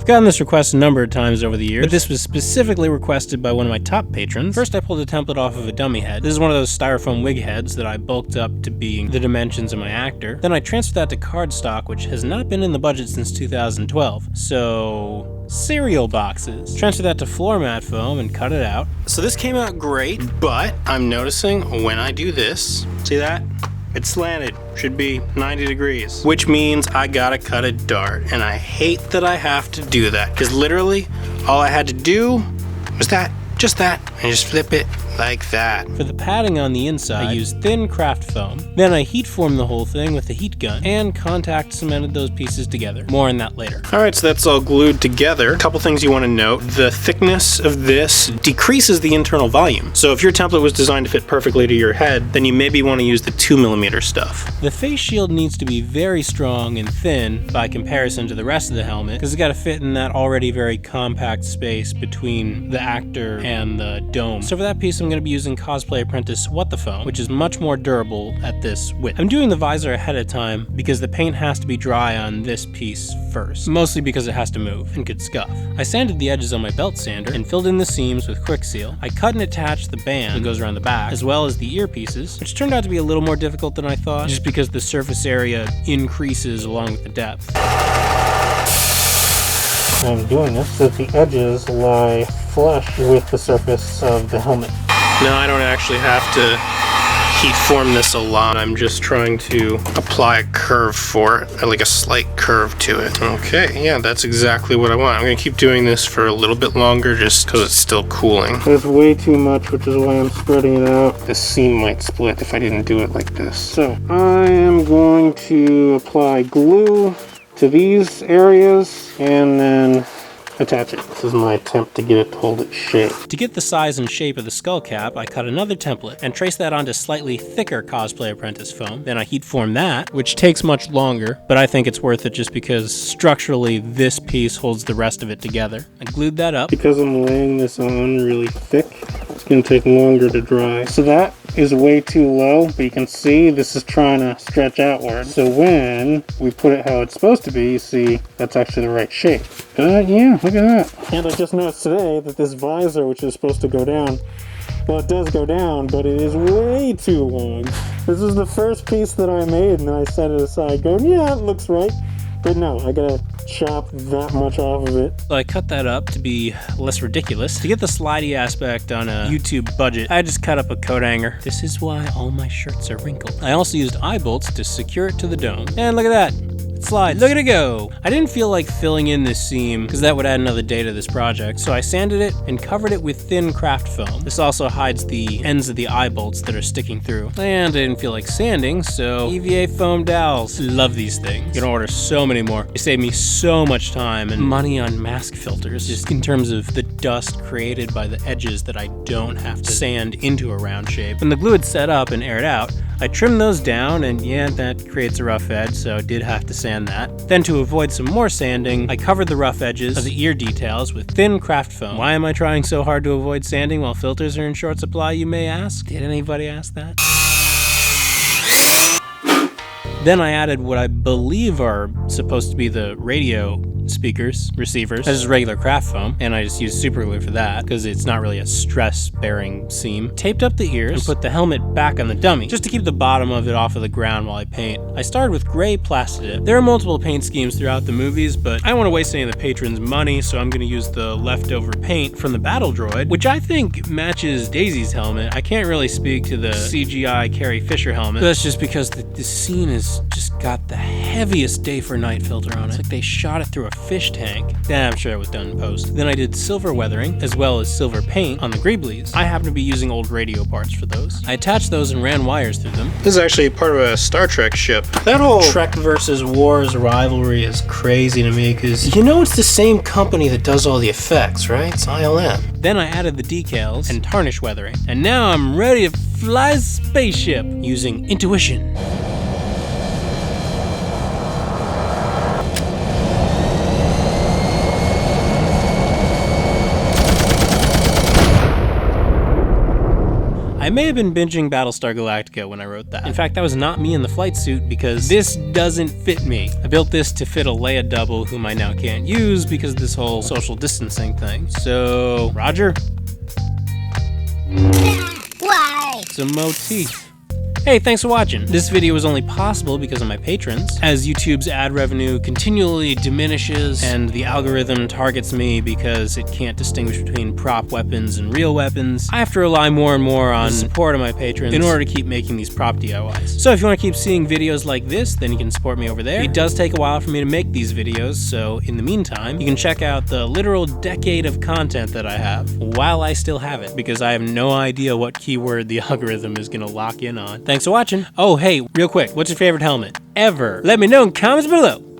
I've gotten this request a number of times over the years, but this was specifically requested by one of my top patrons. First, I pulled a template off of a dummy head. This is one of those styrofoam wig heads that I bulked up to being the dimensions of my actor. Then I transferred that to cardstock, which has not been in the budget since 2012. So, cereal boxes. Transfer that to floor mat foam and cut it out. So this came out great, but I'm noticing when I do this, see that? It's slanted, should be 90 degrees, which means I gotta cut a dart, and I hate that I have to do that, because literally, all I had to do was that, and just flip it like that. For the padding on the inside, I used thin craft foam. Then I heat formed the whole thing with a heat gun and contact cemented those pieces together. More on that later. Alright, so that's all glued together. A couple things you want to note. The thickness of this decreases the internal volume. So if your template was designed to fit perfectly to your head, then you maybe want to use the 2mm stuff. The face shield needs to be very strong and thin by comparison to the rest of the helmet, because it's got to fit in that already very compact space between the actor and the dome. So for that piece, I'm going to be using Cosplay Apprentice What the Foam, which is much more durable at this width. I'm doing the visor ahead of time because the paint has to be dry on this piece first, mostly because it has to move and could scuff. I sanded the edges on my belt sander and filled in the seams with quick seal. I cut and attached the band that goes around the back, as well as the earpieces, which turned out to be a little more difficult than I thought, just because the surface area increases along with the depth. I'm doing this so that the edges lie flush with the surface of the helmet. No, I don't actually have to heat form this a lot. I'm just trying to apply a curve for it, like a slight curve to it. Okay, yeah, that's exactly what I want. I'm gonna keep doing this for a little bit longer just because it's still cooling. There's way too much, which is why I'm spreading it out. This seam might split if I didn't do it like this. So I am going to apply glue to these areas and then attach it. This is my attempt to get it to hold its shape. To get the size and shape of the skull cap, I cut another template and traced that onto slightly thicker Cosplay Apprentice foam. Then I heat formed that, which takes much longer, but I think it's worth it just because structurally this piece holds the rest of it together. I glued that up. Because I'm laying this on really thick, it's going to take longer to dry. So that is way too low, but you can see this is trying to stretch outward. So when we put it how it's supposed to be, you see that's actually the right shape. Yeah, look at that. And I just noticed today that this visor, which is supposed to go down, well, it does go down, but it is way too long. This is the first piece that I made, and I set it aside going, yeah, it looks right. But no, I gotta chop that much off of it. So I cut that up to be less ridiculous. To get the slidey aspect on a YouTube budget, I just cut up a coat hanger. This is why all my shirts are wrinkled. I also used eye bolts to secure it to the dome. And look at that. Slides. Look at it go! I didn't feel like filling in this seam because that would add another day to this project, so I sanded it and covered it with thin craft foam. This also hides the ends of the eye bolts that are sticking through. And I didn't feel like sanding, so EVA foam dowels. Love these things. You can order so many more. They save me so much time and money on mask filters, just in terms of the dust created by the edges that I don't have to sand into a round shape. When the glue had set up and aired out, I trimmed those down, and yeah, that creates a rough edge, so I did have to sand that. Then to avoid some more sanding, I covered the rough edges of the ear details with thin craft foam. Why am I trying so hard to avoid sanding while filters are in short supply, you may ask? Did anybody ask that? Then I added what I believe are supposed to be the radio speakers, receivers. This is regular craft foam, and I just used super glue for that because it's not really a stress-bearing seam. Taped up the ears and put the helmet back on the dummy, just to keep the bottom of it off of the ground while I paint. I started with gray Plastidip. There are multiple paint schemes throughout the movies, but I don't want to waste any of the patrons' money, so I'm going to use the leftover paint from the battle droid, which I think matches Daisy's helmet. I can't really speak to the CGI Carrie Fisher helmet. That's just because the scene has just got the heaviest day for night filter on it. It's like they shot it through a fish tank. Yeah, I'm sure it was done in post. Then I did silver weathering, as well as silver paint on the greeblies. I happen to be using old radio parts for those. I attached those and ran wires through them. This is actually part of a Star Trek ship. That whole Trek versus Wars rivalry is crazy to me, because you know it's the same company that does all the effects, right? It's ILM. Then I added the decals and tarnish weathering. And now I'm ready to fly a spaceship using intuition. I I may have been binging Battlestar Galactica when I wrote that. In fact, that was not me in the flight suit because this doesn't fit me. I built this to fit a Leia double whom I now can't use because of this whole social distancing thing. So, Roger? Why? It's a motif. Hey, thanks for watching. This video was only possible because of my patrons. As YouTube's ad revenue continually diminishes and the algorithm targets me because it can't distinguish between prop weapons and real weapons, I have to rely more and more on the support of my patrons in order to keep making these prop DIYs. So if you want to keep seeing videos like this, then you can support me over there. It does take a while for me to make these videos, so in the meantime, you can check out the literal decade of content that I have while I still have it, because I have no idea what keyword the algorithm is gonna lock in on. Thanks for watching. Oh, hey, real quick, what's your favorite helmet ever? Let me know in comments below.